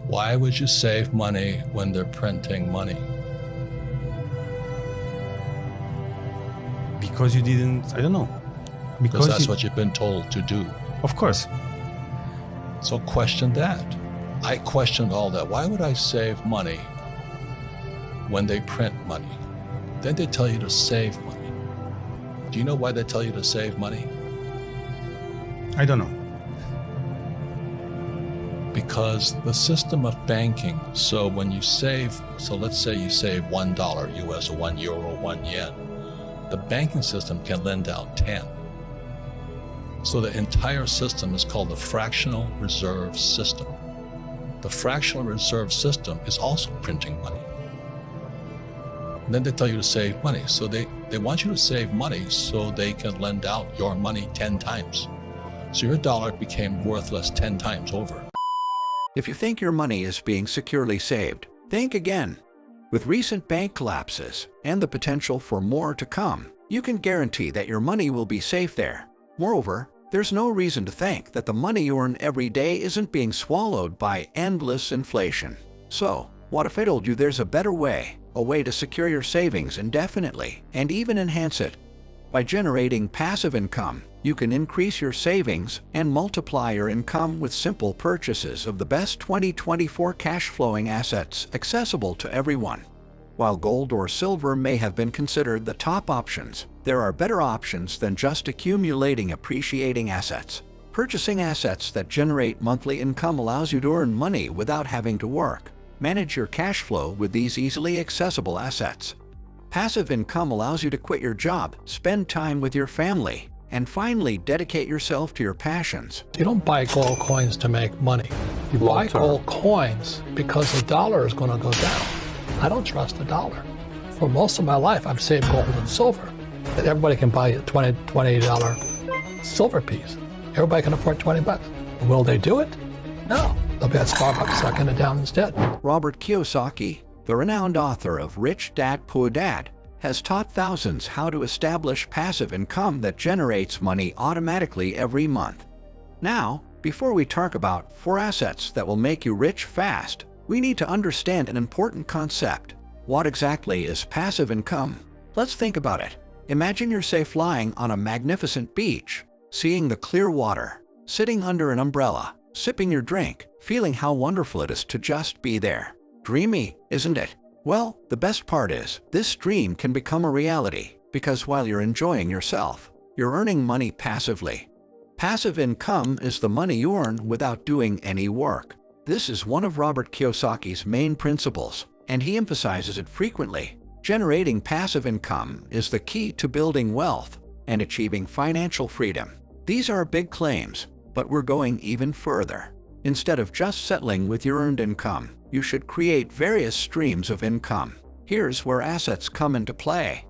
Why would you save money when they're printing money? Because you didn't, I don't know. Because that's what you've been told to do. Of course. So question that. I questioned all that. Why would I save money when they print money? Then they tell you to save money. Do you know why they tell you to save money? I don't know. Because the system of banking, so when you save, so let's say you save $1 US or €1, 1 yen, the banking system can lend out 10. So the entire system is called the fractional reserve system. The fractional reserve system is also printing money. And then they tell you to save money. So they want you to save money so they can lend out your money 10 times. So your dollar became worthless 10 times over. If you think your money is being securely saved, think again. With recent bank collapses and the potential for more to come, you can guarantee that your money will be safe there. Moreover, there's no reason to think that the money you earn every day isn't being swallowed by endless inflation. So, what if I told you there's a better way, a way to secure your savings indefinitely and even enhance it? By generating passive income, you can increase your savings and multiply your income with simple purchases of the best 2024 cash-flowing assets accessible to everyone. While gold or silver may have been considered the top options, there are better options than just accumulating appreciating assets. Purchasing assets that generate monthly income allows you to earn money without having to work. Manage your cash flow with these easily accessible assets. Passive income allows you to quit your job, spend time with your family, and finally dedicate yourself to your passions. You don't buy gold coins to make money. You buy gold coins because the dollar is going to go down. I don't trust the dollar. For most of my life, I've saved gold and silver. That everybody can buy a $20 silver piece. Everybody can afford 20 bucks. Will they do it? No. They'll be at Starbucks sucking it down instead. Robert Kiyosaki, the renowned author of Rich Dad Poor Dad, has taught thousands how to establish passive income that generates money automatically every month. Now, before we talk about 4 assets that will make you rich fast, we need to understand an important concept. What exactly is passive income? Let's think about it. Imagine you're safe lying on a magnificent beach, seeing the clear water, sitting under an umbrella, sipping your drink, feeling how wonderful it is to just be there. Dreamy, isn't it? Well, the best part is, this dream can become a reality, because while you're enjoying yourself, you're earning money passively. Passive income is the money you earn without doing any work. This is one of Robert Kiyosaki's main principles, and he emphasizes it frequently. Generating passive income is the key to building wealth and achieving financial freedom. These are big claims, but we're going even further. Instead of just settling with your earned income, you should create various streams of income. Here's where assets come into play.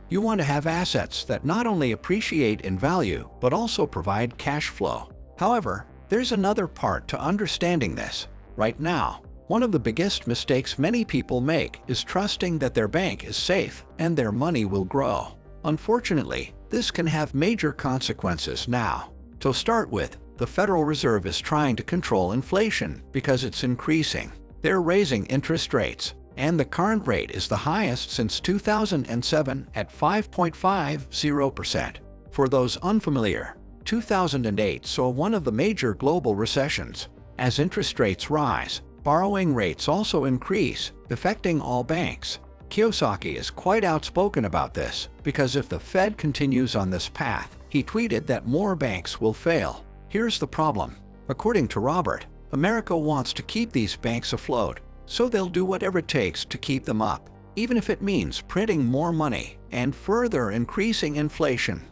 You want to have assets that not only appreciate in value, but also provide cash flow. However, there's another part to understanding this. Right now, one of the biggest mistakes many people make is trusting that their bank is safe and their money will grow. Unfortunately, this can have major consequences now. To start with, the Federal Reserve is trying to control inflation because it's increasing. They're raising interest rates, and the current rate is the highest since 2007 at 5.50%. For those unfamiliar, 2008 saw one of the major global recessions. As interest rates rise, borrowing rates also increase, affecting all banks. Kiyosaki is quite outspoken about this, because if the Fed continues on this path, he tweeted that more banks will fail. Here's the problem. According to Robert, America wants to keep these banks afloat, so they'll do whatever it takes to keep them up, even if it means printing more money and further increasing inflation.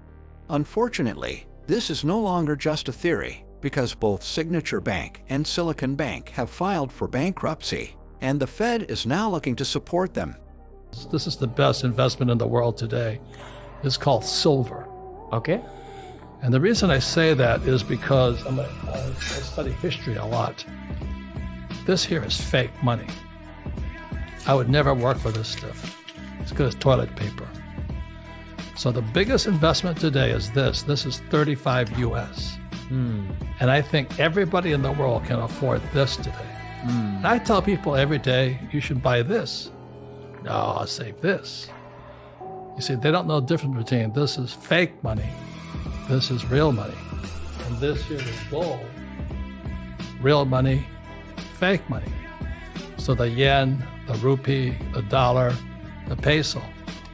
Unfortunately, this is no longer just a theory, because both Signature Bank and Silicon Bank have filed for bankruptcy, and the Fed is now looking to support them. This is the best investment in the world today. It's called silver. Okay. And the reason I say that is because I study history a lot. This here is fake money. I would never work for this stuff. It's good as toilet paper. So the biggest investment today is this. This is 35 US. And I think everybody in the world can afford this today. And I tell people every day, you should buy this. No, I'll save this. You see, they don't know the difference between this is fake money, this is real money, and this here is gold. Real money, fake money. So the yen, the rupee, the dollar, the peso,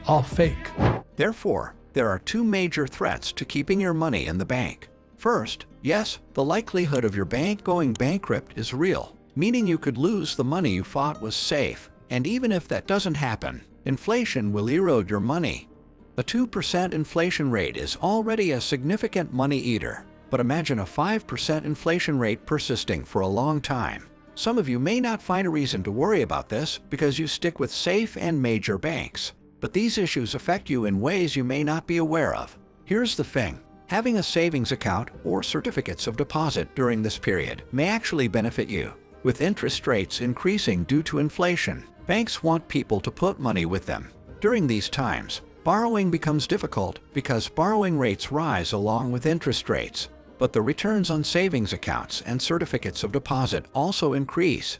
all fake. Therefore, there are two major threats to keeping your money in the bank. First, yes, the likelihood of your bank going bankrupt is real, meaning you could lose the money you thought was safe. And even if that doesn't happen, inflation will erode your money. A 2% inflation rate is already a significant money eater, but imagine a 5% inflation rate persisting for a long time. Some of you may not find a reason to worry about this because you stick with safe and major banks, but these issues affect you in ways you may not be aware of. Here's the thing. Having a savings account or certificates of deposit during this period may actually benefit you. With interest rates increasing due to inflation, banks want people to put money with them. During these times, borrowing becomes difficult because borrowing rates rise along with interest rates, but the returns on savings accounts and certificates of deposit also increase.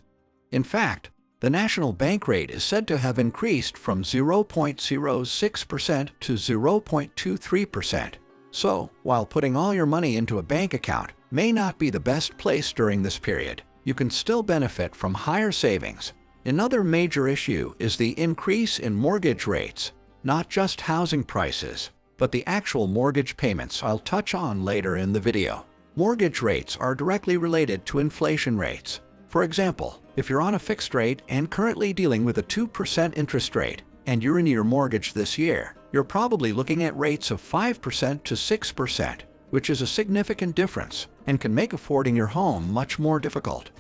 In fact, the national bank rate is said to have increased from 0.06% to 0.23%. So, while putting all your money into a bank account may not be the best place during this period, you can still benefit from higher savings. Another major issue is the increase in mortgage rates, not just housing prices, but the actual mortgage payments I'll touch on later in the video. Mortgage rates are directly related to inflation rates. For example, if you're on a fixed rate and currently dealing with a 2% interest rate, and you're in your mortgage this year, you're probably looking at rates of 5% to 6%, which is a significant difference and can make affording your home much more difficult.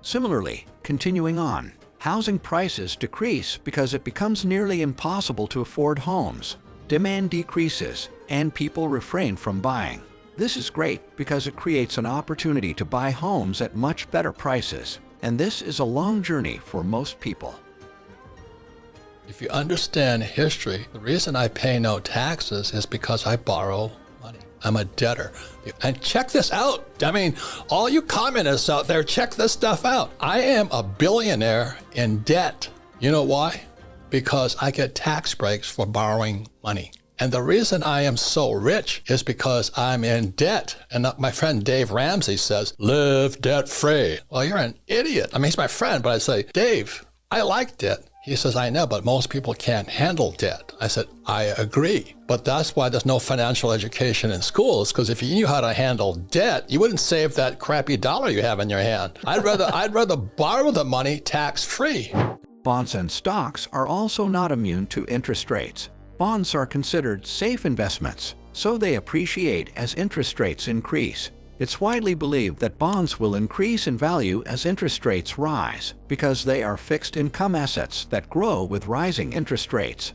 Similarly, continuing on, housing prices decrease because it becomes nearly impossible to afford homes. Demand decreases, and people refrain from buying. This is great because it creates an opportunity to buy homes at much better prices, and this is a long journey for most people. If you understand history, the reason I pay no taxes is because I borrow money. I'm a debtor. And check this out. I mean, all you communists out there, check this stuff out. I am a billionaire in debt. You know why? Because I get tax breaks for borrowing money. And the reason I am so rich is because I'm in debt. And my friend Dave Ramsey says, live debt free. Well, you're an idiot. I mean, he's my friend, but I say, Dave, I like debt. He says, I know, but most people can't handle debt. I said, I agree. But that's why there's no financial education in schools, because if you knew how to handle debt, you wouldn't save that crappy dollar you have in your hand. I'd rather borrow the money tax-free. Bonds and stocks are also not immune to interest rates. Bonds are considered safe investments, so they appreciate as interest rates increase. It's widely believed that bonds will increase in value as interest rates rise because they are fixed income assets that grow with rising interest rates.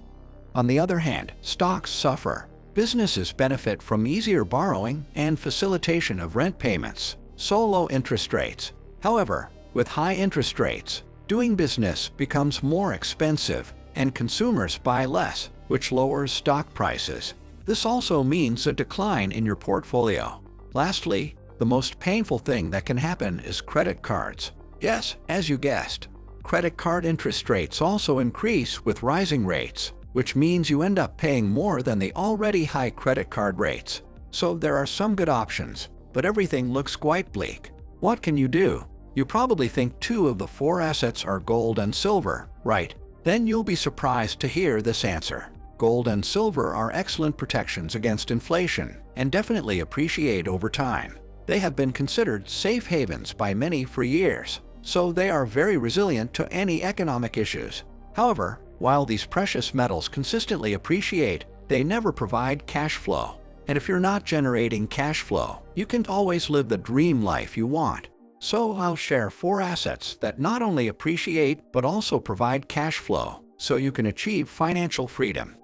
On the other hand, stocks suffer. Businesses benefit from easier borrowing and facilitation of rent payments, so low interest rates. However, with high interest rates, doing business becomes more expensive and consumers buy less, which lowers stock prices. This also means a decline in your portfolio. Lastly, the most painful thing that can happen is credit cards. Yes, as you guessed, credit card interest rates also increase with rising rates, which means you end up paying more than the already high credit card rates. So there are some good options, but everything looks quite bleak. What can you do? You probably think 2 of the 4 assets are gold and silver, right? Then you'll be surprised to hear this answer. Gold and silver are excellent protections against inflation and definitely appreciate over time. They have been considered safe havens by many for years, so they are very resilient to any economic issues. However, while these precious metals consistently appreciate, they never provide cash flow. And if you're not generating cash flow, you can't always live the dream life you want. So I'll share 4 assets that not only appreciate but also provide cash flow, so you can achieve financial freedom.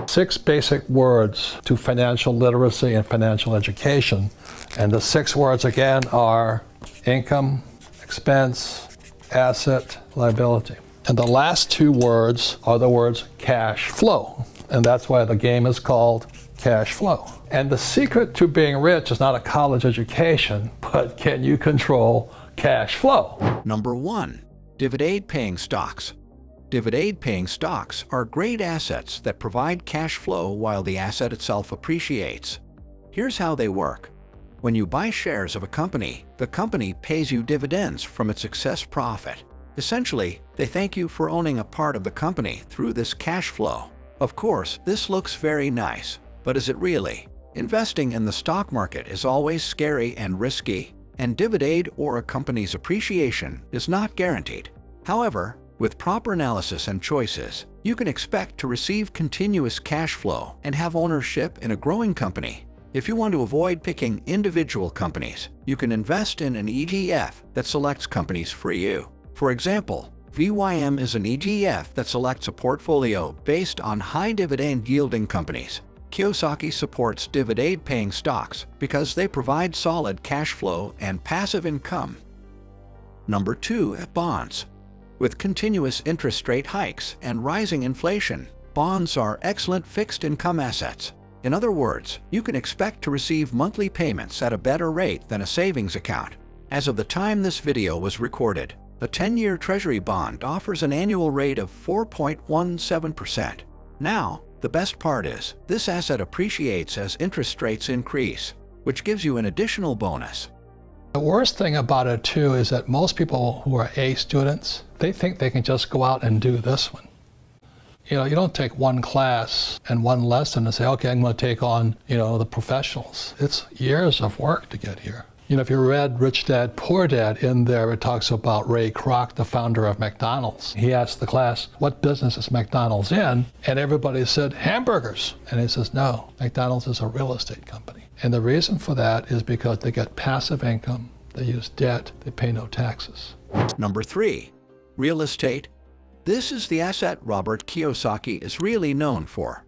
6 basic words to financial literacy and financial education. And the 6 words again are income, expense, asset, liability. And the last 2 words are the words cash flow. And that's why the game is called cash flow. And the secret to being rich is not a college education, but can you control cash flow. Number 1. Dividend-paying stocks. Dividend-paying stocks are great assets that provide cash flow while the asset itself appreciates. Here's how they work. When you buy shares of a company, the company pays you dividends from its excess profit. Essentially, they thank you for owning a part of the company through this cash flow. Of course, this looks very nice, but is it really? Investing in the stock market is always scary and risky, and dividend or a company's appreciation is not guaranteed. However, with proper analysis and choices, you can expect to receive continuous cash flow and have ownership in a growing company. If you want to avoid picking individual companies, you can invest in an ETF that selects companies for you. For example, VYM is an ETF that selects a portfolio based on high dividend-yielding companies. Kiyosaki supports dividend-paying stocks because they provide solid cash flow and passive income. Number 2. Bonds. With continuous interest rate hikes and rising inflation, bonds are excellent fixed-income assets. In other words, you can expect to receive monthly payments at a better rate than a savings account. As of the time this video was recorded, a 10-year Treasury bond offers an annual rate of 4.17%. Now, the best part is, this asset appreciates as interest rates increase, which gives you an additional bonus. The worst thing about it too is that most people who are A students, they think they can just go out and do this one. You know, you don't take one class and one lesson and say, okay, I'm going to take on, the professionals. It's years of work to get here. If you read Rich Dad, Poor Dad, in there it talks about Ray Kroc, the founder of McDonald's. He asked the class, what business is McDonald's in? And everybody said, hamburgers. And he says, no, McDonald's is a real estate company. And the reason for that is because they get passive income, they use debt, they pay no taxes. Number 3. Real estate. This is the asset Robert Kiyosaki is really known for.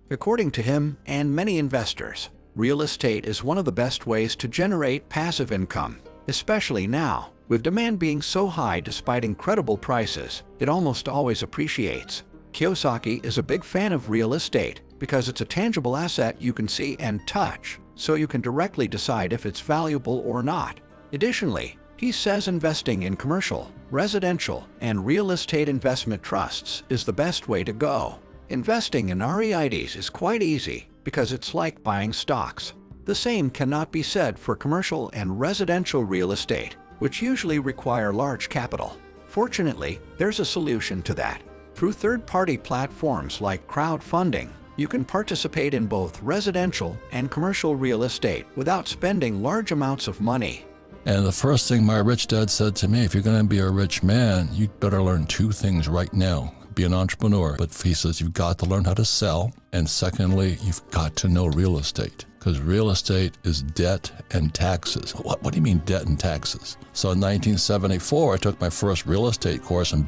According to him and many investors, real estate is one of the best ways to generate passive income, especially now. With demand being so high despite incredible prices, it almost always appreciates. Kiyosaki is a big fan of real estate because it's a tangible asset you can see and touch, so you can directly decide if it's valuable or not. Additionally, he says investing in commercial, residential, and real estate investment trusts is the best way to go. Investing in REITs is quite easy because it's like buying stocks. The same cannot be said for commercial and residential real estate, which usually require large capital. Fortunately, there's a solution to that. Through third-party platforms like crowdfunding, you can participate in both residential and commercial real estate without spending large amounts of money. And the first thing my rich dad said to me, if you're going to be a rich man, you'd better learn 2 things right now. Be an entrepreneur. But he says you've got to learn how to sell. And secondly, you've got to know real estate. Because real estate is debt and taxes. What do you mean debt and taxes? So in 1974, I took my first real estate course and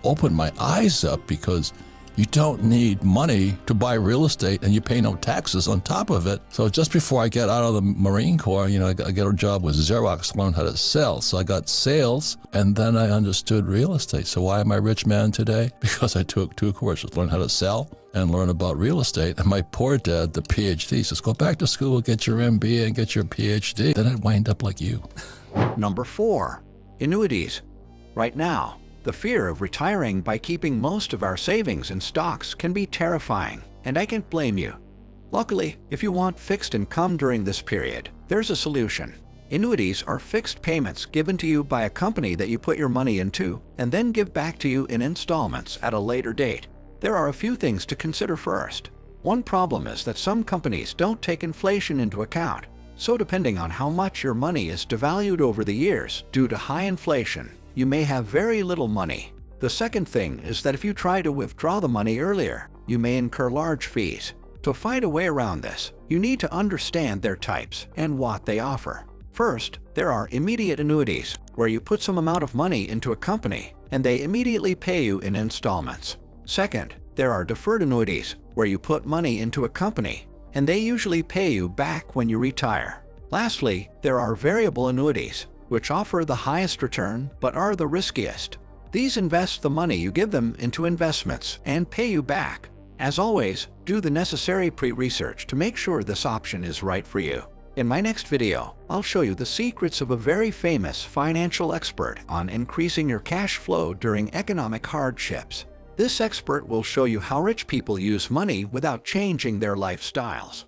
opened my eyes up because you don't need money to buy real estate and you pay no taxes on top of it. So just before I get out of the Marine Corps, I get a job with Xerox to learn how to sell. So I got sales and then I understood real estate. So why am I a rich man today? Because I took 2 courses, learn how to sell and learn about real estate. And my poor dad, the PhD, says, go back to school, get your MBA and get your PhD. Then I'd wind up like you. Number 4. Annuities. Right now, the fear of retiring by keeping most of our savings in stocks can be terrifying, and I can't blame you. Luckily, if you want fixed income during this period, there's a solution. Annuities are fixed payments given to you by a company that you put your money into and then give back to you in installments at a later date. There are a few things to consider first. One problem is that some companies don't take inflation into account, so depending on how much your money is devalued over the years due to high inflation, you may have very little money. The second thing is that if you try to withdraw the money earlier, you may incur large fees. To find a way around this, you need to understand their types and what they offer. First, there are immediate annuities, where you put some amount of money into a company and they immediately pay you in installments. Second, there are deferred annuities, where you put money into a company and they usually pay you back when you retire. Lastly, there are variable annuities, which offer the highest return but are the riskiest. These invest the money you give them into investments and pay you back. As always, do the necessary pre-research to make sure this option is right for you. In my next video, I'll show you the secrets of a very famous financial expert on increasing your cash flow during economic hardships. This expert will show you how rich people use money without changing their lifestyles.